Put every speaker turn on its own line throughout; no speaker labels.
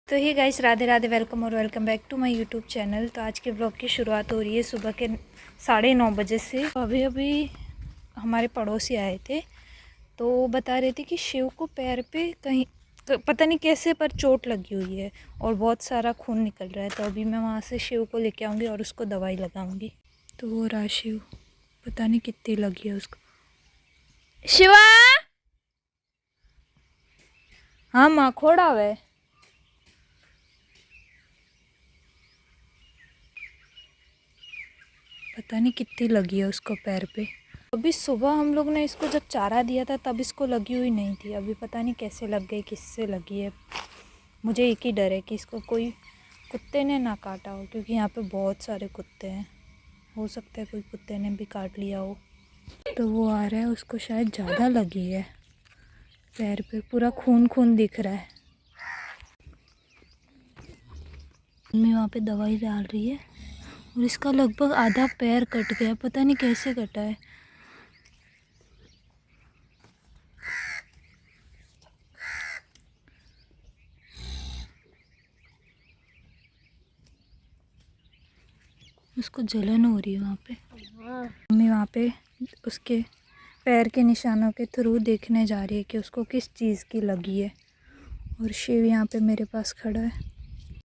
तो ही guys, Radhe Radhe, welcome और welcome back to my YouTube channel. तो आज के ब्लॉग की शुरुआत हो रही है सुबह के 9:30 से। अभी अभी हमारे पड़ोसी आए थे तो वो बता रहे थे कि शिव को पैर पे कहीं पता नहीं कैसे पर चोट लगी हुई है और बहुत सारा खून निकल रहा है। तो अभी मैं वहाँ से शिव को लेके आऊँगी और उसको दवाई लगाऊँगी। तो वो रहा शिव, पता नहीं कितनी लगी है उसको। शिवा, हाँ माँ खोड़ा हुआ है। पता नहीं कितनी लगी है उसको पैर पे। अभी सुबह हम लोग ने इसको जब चारा दिया था तब इसको लगी हुई नहीं थी। अभी पता नहीं कैसे लग गई, किससे लगी है। मुझे एक ही डर है कि इसको कोई कुत्ते ने ना काटा हो, क्योंकि यहाँ पे बहुत सारे कुत्ते हैं। हो सकता है कोई कुत्ते ने भी काट लिया हो। तो वो आ रहा है, उसको शायद ज़्यादा लगी है पैर पे, पूरा खून खून दिख रहा है। मम्मी वहाँ पे दवाई डाल रही है और इसका लगभग आधा पैर कट गया, पता नहीं कैसे कटा है। उसको जलन हो रही है वहाँ पे। मम्मी वहाँ पे उसके पैर के निशानों के थ्रू देखने जा रही है कि उसको किस चीज़ की लगी है। और शिव यहाँ पे मेरे पास खड़ा है।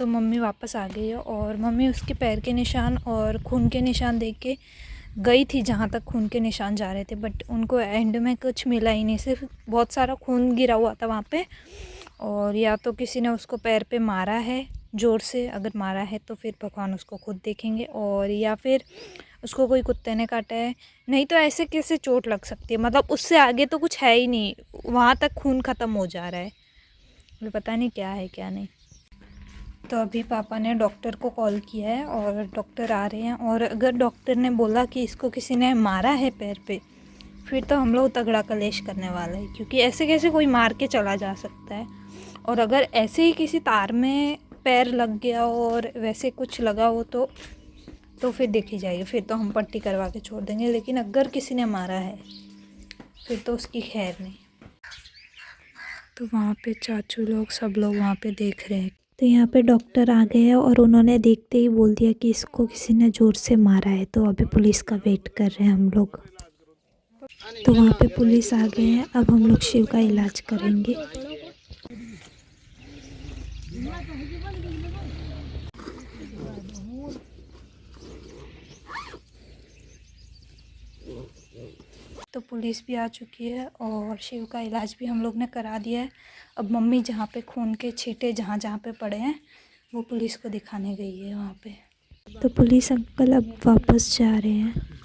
तो मम्मी वापस आ गई है और मम्मी उसके पैर के निशान और खून के निशान देख के गई थी जहाँ तक खून के निशान जा रहे थे, बट उनको एंड में कुछ मिला ही नहीं। सिर्फ बहुत सारा खून गिरा हुआ था वहाँ पे। और या तो किसी ने उसको पैर पे मारा है ज़ोर से, अगर मारा है तो फिर भगवान उसको खुद देखेंगे, और या फिर उसको कोई कुत्ते ने काटा है। नहीं तो ऐसे कैसे चोट लग सकती है, मतलब उससे आगे तो कुछ है ही नहीं, वहाँ तक खून ख़त्म हो जा रहा है। मुझे पता नहीं क्या है क्या नहीं। तो अभी पापा ने डॉक्टर को कॉल किया है और डॉक्टर आ रहे हैं। और अगर डॉक्टर ने बोला कि इसको किसी ने मारा है पैर पे, फिर तो हम लोग तगड़ा कलेश करने वाला है, क्योंकि ऐसे कैसे कोई मार के चला जा सकता है। और अगर ऐसे ही किसी तार में पैर लग गया हो और वैसे कुछ लगा हो तो फिर देखी जाएगी, फिर तो हम पट्टी करवा के छोड़ देंगे। लेकिन अगर किसी ने मारा है फिर तो उसकी खैर नहीं। तो वहाँ पे चाचू लोग सब लोग वहाँ पे देख रहे हैं। तो यहाँ पे डॉक्टर आ गए हैं और उन्होंने देखते ही बोल दिया कि इसको किसी ने ज़ोर से मारा है। तो अभी पुलिस का वेट कर रहे हैं हम लोग। तो वहाँ पे पुलिस आ गए हैं, अब हम लोग शिव का इलाज करेंगे। तो पुलिस भी आ चुकी है और शिव का इलाज भी हम लोग ने करा दिया है। अब मम्मी जहाँ पे खून के छींटे जहाँ जहाँ पे पड़े हैं वो पुलिस को दिखाने गई है वहाँ पे। तो पुलिस अंकल अब वापस जा रहे हैं।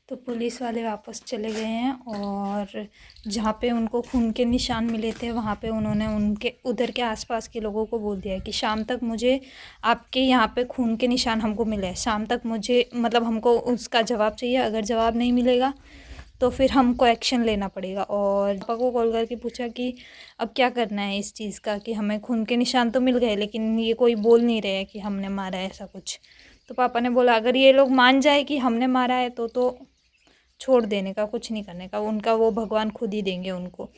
तो पुलिस वाले वापस चले गए हैं और जहाँ पे उनको खून के निशान मिले थे वहाँ पे उन्होंने उनके उधर के आसपास के लोगों को बोल दिया है कि शाम तक मुझे आपके यहाँ पे खून के निशान हमको मिले हैं, शाम तक मुझे मतलब हमको उसका जवाब चाहिए। अगर जवाब नहीं मिलेगा तो फिर हमको एक्शन लेना पड़ेगा। और पापा को कॉल करके पूछा कि अब क्या करना है इस चीज़ का, कि हमें खून के निशान तो मिल गए लेकिन ये कोई बोल नहीं रहे कि हमने मारा है ऐसा कुछ। तो पापा ने बोला अगर ये लोग मान जाए कि हमने मारा है तो छोड़ देने का, कुछ नहीं करने का, उनका वो भगवान खुद ही देंगे उनको।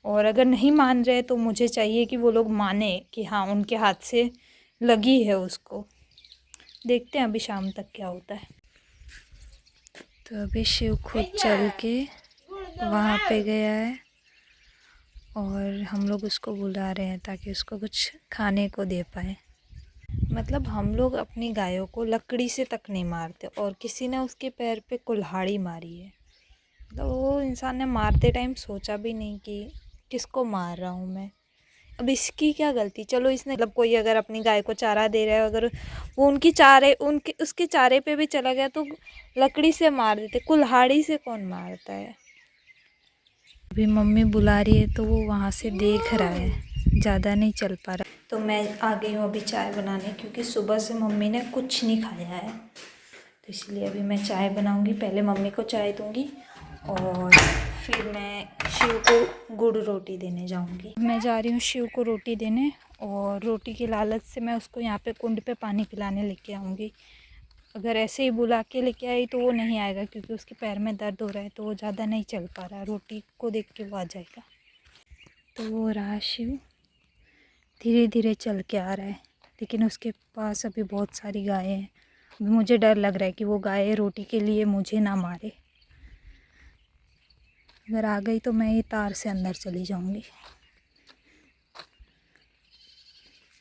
और अगर नहीं मान रहे तो मुझे चाहिए कि वो लोग माने कि हाँ उनके हाथ से लगी है उसको। देखते हैं अभी शाम तक क्या होता है। तो अभी शिव खुद चल के वहाँ पे गया है और हम लोग उसको बुला रहे हैं ताकि उसको कुछ खाने को दे पाए। मतलब हम लोग अपनी गायों को लकड़ी से तक नहीं मारते और किसी ने उसके पैर पे कुल्हाड़ी मारी है। तो वो इंसान ने मारते टाइम सोचा भी नहीं कि किसको मार रहा हूँ मैं। अब इसकी क्या गलती, चलो इसने मतलब कोई अगर अपनी गाय को चारा दे रहा है, अगर वो उनके उसके चारे पे भी चला गया तो लकड़ी से मार देते, कुल्हाड़ी से कौन मारता है। अभी मम्मी बुला रही है तो वो वहाँ से देख रहा है, ज़्यादा नहीं चल पा रहा। तो मैं आ गई हूँ अभी चाय बनाने, क्योंकि सुबह से मम्मी ने कुछ नहीं खाया है। तो इसलिए अभी मैं चाय बनाऊँगी। पहले मम्मी को चाय दूँगी और फिर मैं शिव को गुड़ रोटी देने जाऊँगी। मैं जा रही हूँ शिव को रोटी देने, और रोटी की लालच से मैं उसको यहाँ पे कुंड पे पानी पिलाने लेके आऊँगी। अगर ऐसे ही बुला के लेके आई तो वो नहीं आएगा, क्योंकि उसके पैर में दर्द हो रहा है तो वो ज़्यादा नहीं चल पा रहा है। रोटी को देख के वो आ जाएगा। तो वो रहा शिव, धीरे धीरे चल के आ रहा है, लेकिन उसके पास अभी बहुत सारी गायें हैं। अभी मुझे डर लग रहा है कि वो गाय रोटी के लिए मुझे ना मारे। अगर आ गई तो मैं ये तार से अंदर चली जाऊंगी।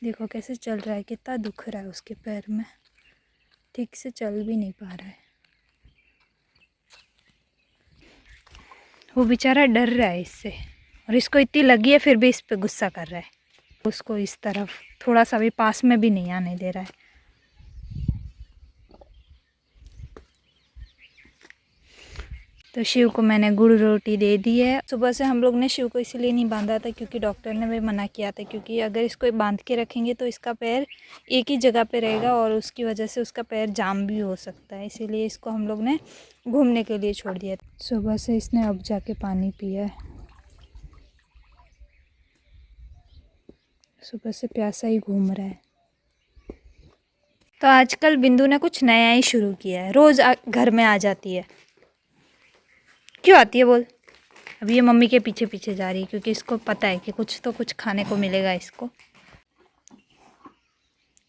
देखो कैसे चल रहा है, कितना दुख रहा है उसके पैर में, ठीक से चल भी नहीं पा रहा है। वो बेचारा डर रहा है इससे, और इसको इतनी लगी है फिर भी इस पे गुस्सा कर रहा है। उसको इस तरफ थोड़ा सा भी पास में भी नहीं आने दे रहा है। तो शिव को मैंने गुड़ रोटी दे दी है। सुबह से हम लोग ने शिव को इसलिए नहीं बांधा था क्योंकि डॉक्टर ने भी मना किया था, क्योंकि अगर इसको बांध के रखेंगे तो इसका पैर एक ही जगह पे रहेगा और उसकी वजह से उसका पैर जाम भी हो सकता है। इसीलिए इसको हम लोग ने घूमने के लिए छोड़ दिया। सुबह से इसने अब जाके पानी पिया है, सुबह से प्यासा ही घूम रहा है। तो आजकल बिंदु ने कुछ नया ही शुरू किया है, रोज़ घर में आ जाती है। क्यों आती है बोल? अभी ये मम्मी के पीछे पीछे जा रही है क्योंकि इसको पता है कि कुछ तो कुछ खाने को मिलेगा इसको।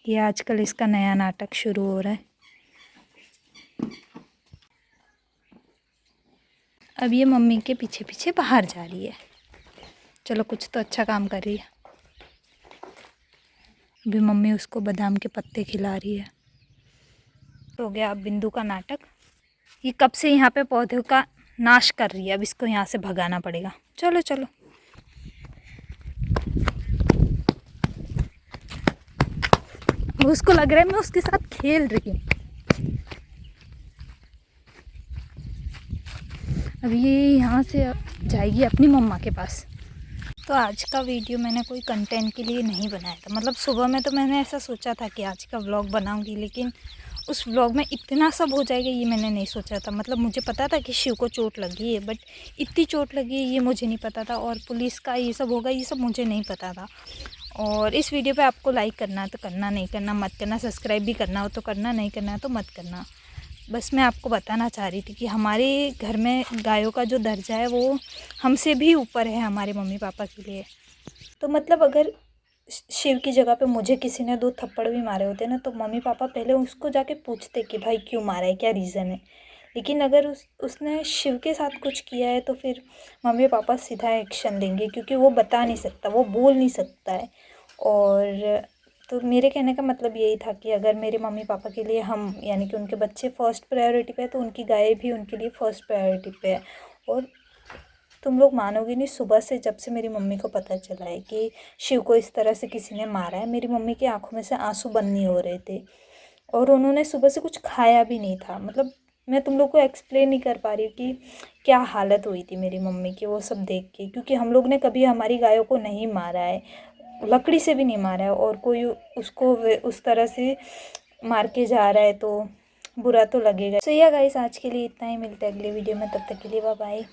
ये आजकल इसका नया नाटक शुरू हो रहा है। अब ये मम्मी के पीछे पीछे बाहर जा रही है। चलो कुछ तो अच्छा काम कर रही है। अभी मम्मी उसको बादाम के पत्ते खिला रही है। तो हो गया अब बिंदु का नाटक। ये कब से यहाँ पे पौधों का नाश कर रही है, अब इसको यहाँ से भगाना पड़ेगा। चलो चलो। उसको लग रहा है मैं उसके साथ खेल रही हूँ। अब ये यहाँ से जाएगी अपनी मम्मा के पास। तो आज का वीडियो मैंने कोई कंटेंट के लिए नहीं बनाया था। मतलब सुबह में तो मैंने ऐसा सोचा था कि आज का व्लॉग बनाऊंगी, लेकिन उस व्लॉग में इतना सब हो जाएगा ये मैंने नहीं सोचा था। मतलब मुझे पता था कि शिव को चोट लगी है, बट इतनी चोट लगी है ये मुझे नहीं पता था, और पुलिस का ये सब होगा ये सब मुझे नहीं पता था। और इस वीडियो पे आपको लाइक करना है तो करना, नहीं करना मत करना, सब्सक्राइब भी करना हो तो करना, नहीं करना है तो मत करना। बस मैं आपको बताना चाह रही थी कि हमारे घर में गायों का जो दर्जा है वो हमसे भी ऊपर है हमारे मम्मी पापा के लिए। तो मतलब अगर शिव की जगह पे मुझे किसी ने 2 थप्पड़ भी मारे होते ना तो मम्मी पापा पहले उसको जाके पूछते कि भाई क्यों मारा है, क्या रीज़न है। लेकिन अगर उसने शिव के साथ कुछ किया है तो फिर मम्मी पापा सीधा एक्शन लेंगे, क्योंकि वो बता नहीं सकता, वो बोल नहीं सकता है। और तो मेरे कहने का मतलब यही था कि अगर मेरे मम्मी पापा के लिए हम यानी कि उनके बच्चे फ़र्स्ट प्रायोरिटी पे है तो उनकी गाय भी उनके लिए फ़र्स्ट प्रायोरिटी पे है। और तुम लोग मानोगे नहीं, सुबह से जब से मेरी मम्मी को पता चला है कि शिव को इस तरह से किसी ने मारा है, मेरी मम्मी की आंखों में से आंसू बंद नहीं हो रहे थे। और उन्होंने सुबह से कुछ खाया भी नहीं था। मतलब मैं तुम लोग को एक्सप्लेन नहीं कर पा रही हूँ कि क्या हालत हुई थी मेरी मम्मी की वो सब देख के, क्योंकि हम लोग ने कभी हमारी गायों को नहीं मारा है, लकड़ी से भी नहीं मारा है, और कोई उसको उस तरह से मार के जा रहा है तो बुरा तो लगेगा। सो या गाइस, आज के लिए इतना ही, मिलते हैं अगले वीडियो में, तब तक के लिए बाय बाय।